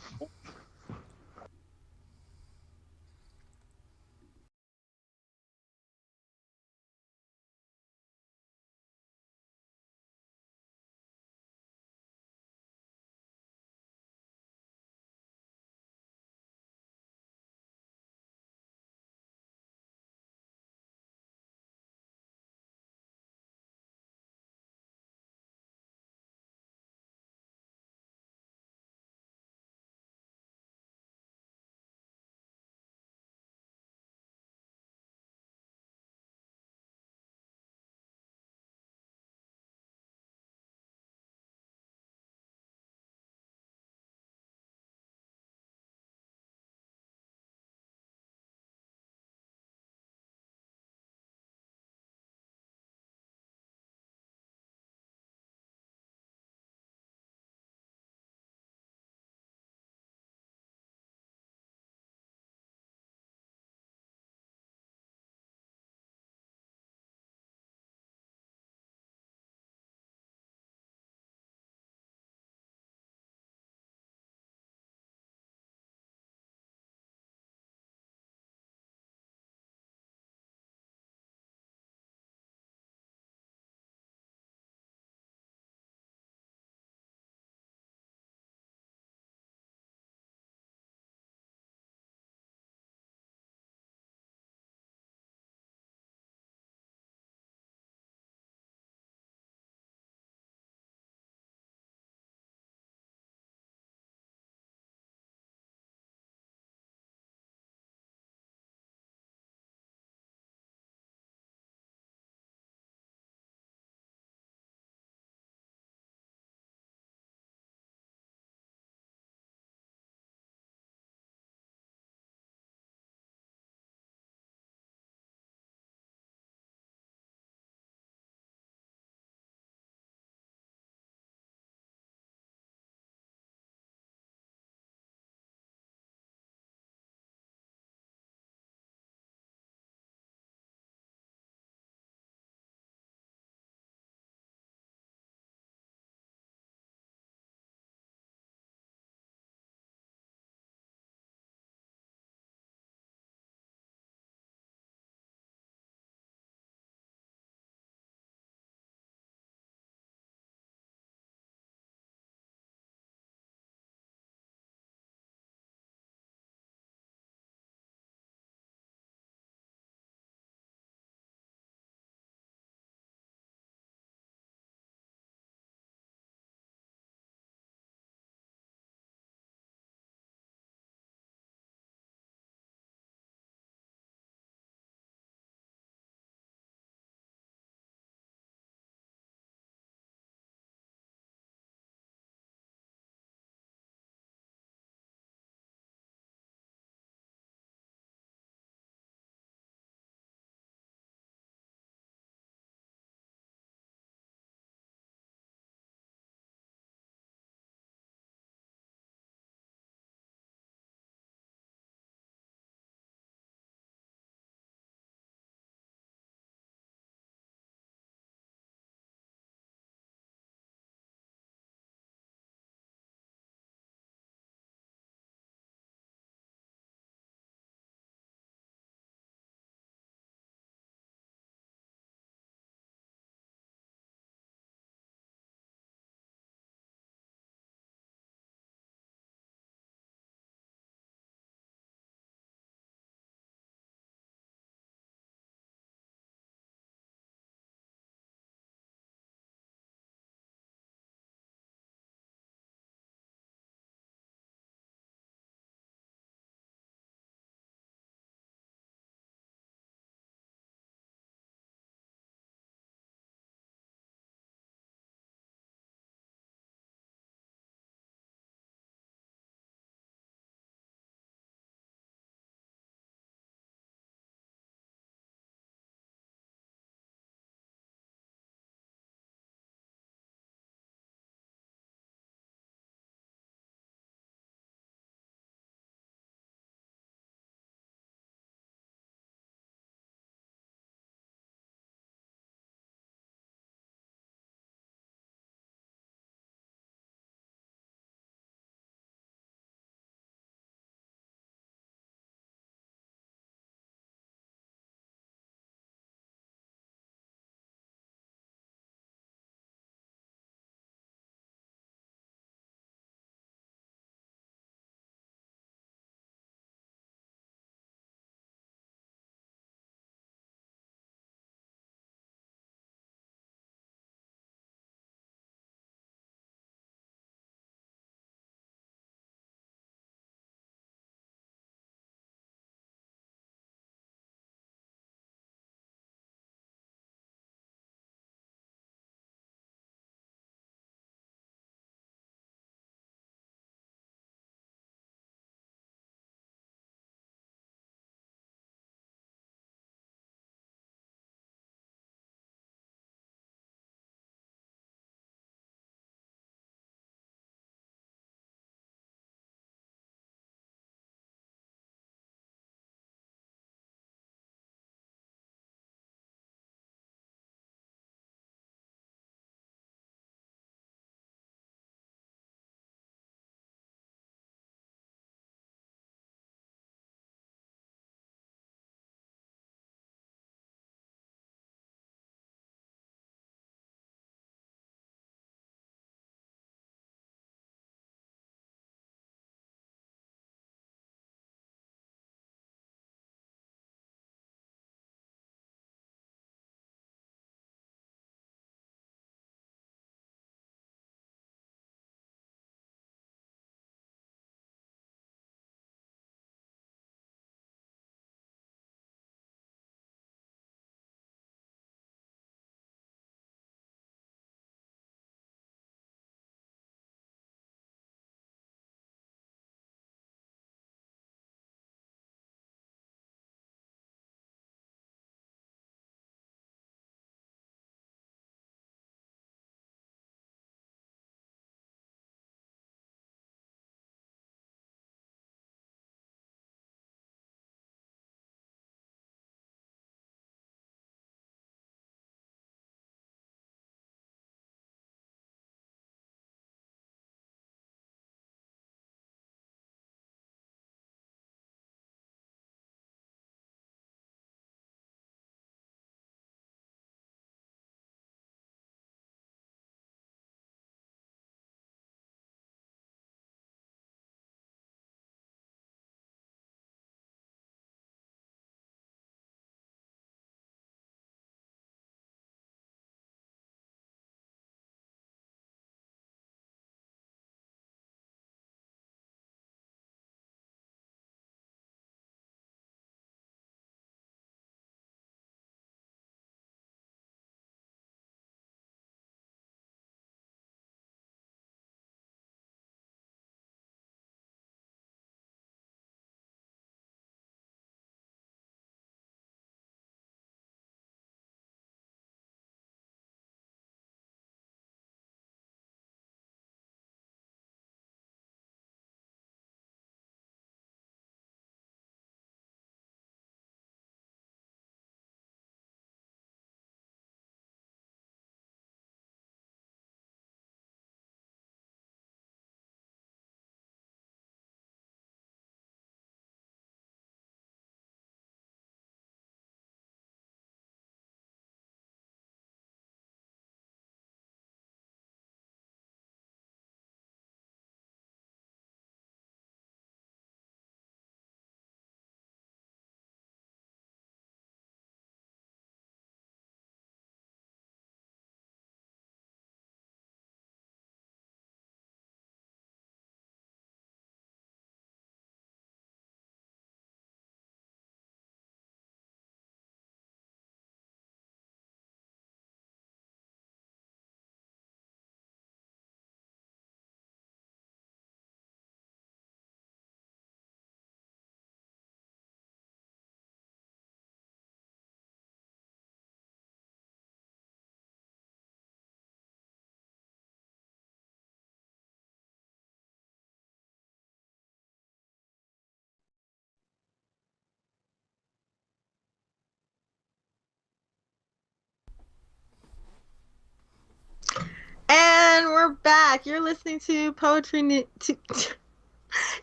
B: we're back. You're listening to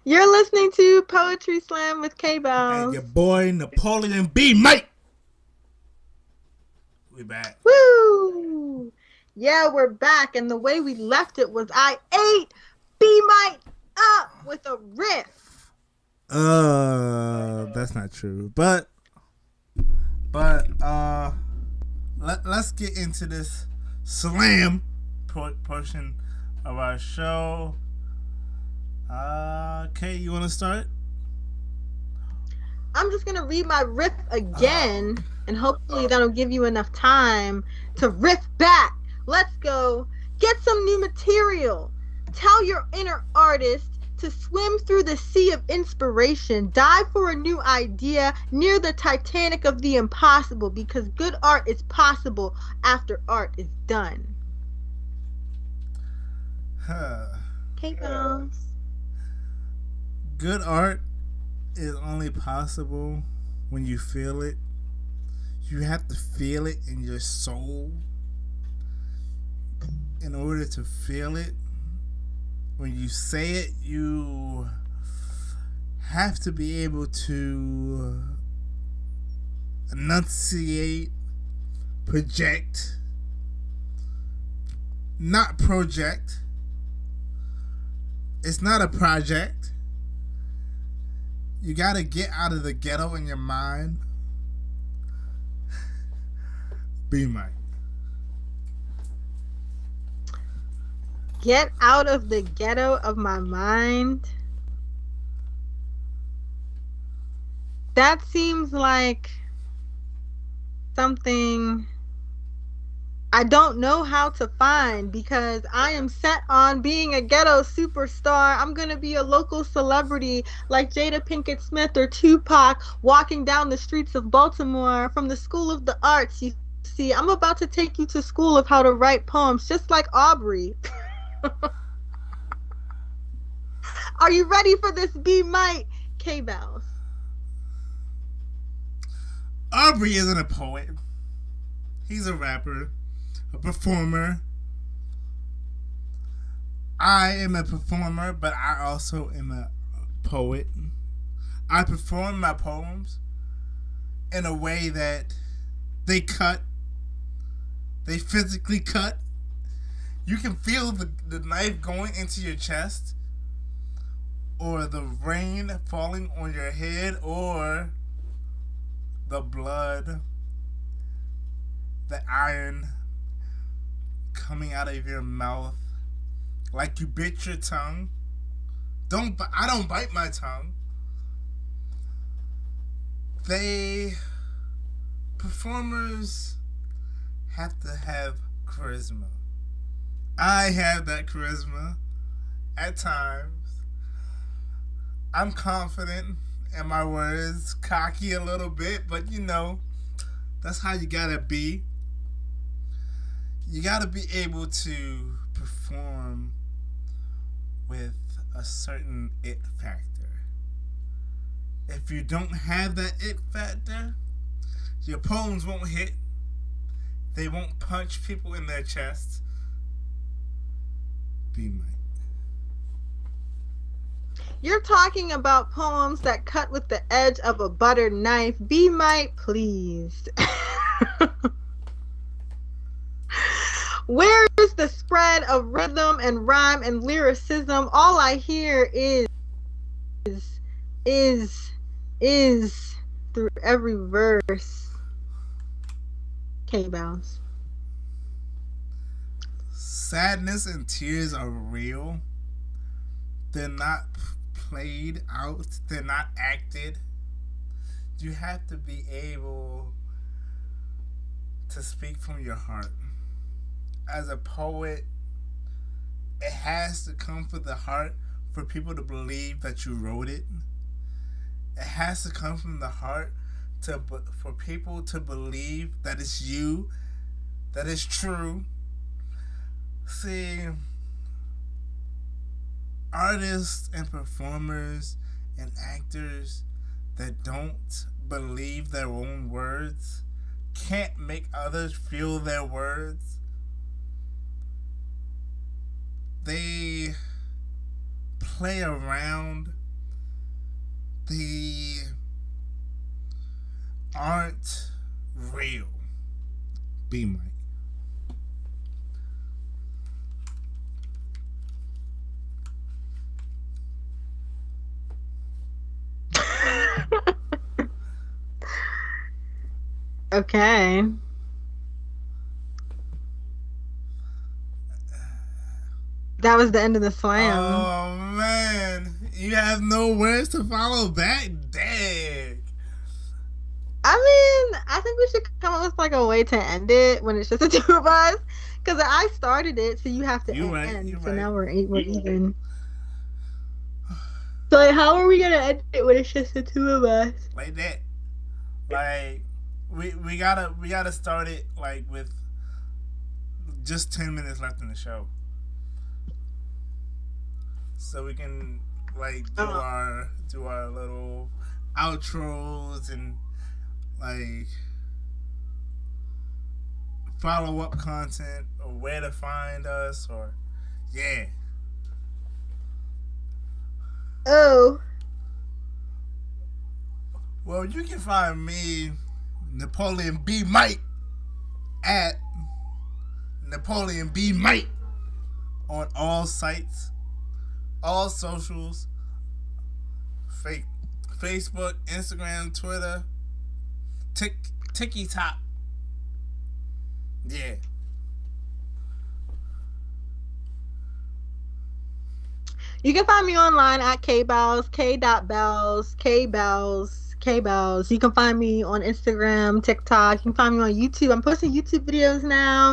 B: You're listening to Poetry Slam with K-Bells.
A: And your boy Napoleon B. Mike. We back.
B: Woo! Yeah, we're back. And the way we left it was I ate B. Mike up with a riff.
A: That's not true. But let's get into this slam portion of our show. Kay, you want to start?
B: I'm just going to read my riff again, and hopefully that'll give you enough time to riff back. Let's go. Get some new material. Tell your inner artist to swim through the sea of inspiration. Dive for a new idea near the Titanic of the impossible, because good art is possible after art is done. K-Bells.
A: Good art is only possible when you feel it. You have to feel it in your soul in order to feel it. When you say it, you have to be able to enunciate, project, not project. It's not a project. You gotta get out of the ghetto in your mind. Be Mike.
B: Get out of the ghetto of my mind. That seems like something I don't know how to find, because I am set on being a ghetto superstar. I'm going to be a local celebrity like Jada Pinkett Smith or Tupac, walking down the streets of Baltimore from the School of the Arts. You see, I'm about to take you to school of how to write poems, just like Aubrey. Are you ready for this B. Mike? K-Bells.
A: Aubrey isn't a poet. He's a rapper, a performer. I am a performer, but I also am a poet. I perform my poems in a way that they physically cut. You can feel the knife going into your chest, or the rain falling on your head, or the blood, the iron coming out of your mouth like you bit your tongue. I don't bite my tongue. Performers have to have charisma. I have that charisma at times. I'm confident in my words, cocky a little bit, but you know, that's how you gotta be. You gotta be able to perform with a certain it factor. If you don't have that it factor, your poems won't hit. They won't punch people in their chests. Be Mike.
B: You're talking about poems that cut with the edge of a butter knife. Be Mike, please. Where is the spread of rhythm and rhyme and lyricism? All I hear is through every verse. K-Bells.
A: Sadness and tears are real. They're not played out. They're not acted. You have to be able to speak from your heart. As a poet, it has to come from the heart for people to believe that you wrote it. It has to come from the heart for people to believe that it's you, that it's true. See, artists and performers and actors that don't believe their own words can't make others feel their words. they play around. They aren't real. B Mike.
B: Okay. That was the end of the slam.
A: Oh man, you have no words to follow back. Dang.
B: I mean, I think we should come up with like a way to end it when it's just the two of us. Because I started it, so you have to end.
A: You're
B: so
A: right.
B: now we're even. So like, how are we gonna end it when it's just the two of us?
A: Like that. Like we gotta start it like with just 10 minutes left in the show, so we can like do our little outros and like follow up content or where to find us or yeah.
B: Oh.
A: Well, you can find me, Napoleon B. Mike, at Napoleon B. Mike on all sites, all socials, Facebook, Instagram, Twitter, TikTok. Yeah.
B: You can find me online at kbells, k.bells. You can find me on Instagram, TikTok. You can find me on YouTube. I'm posting YouTube videos now.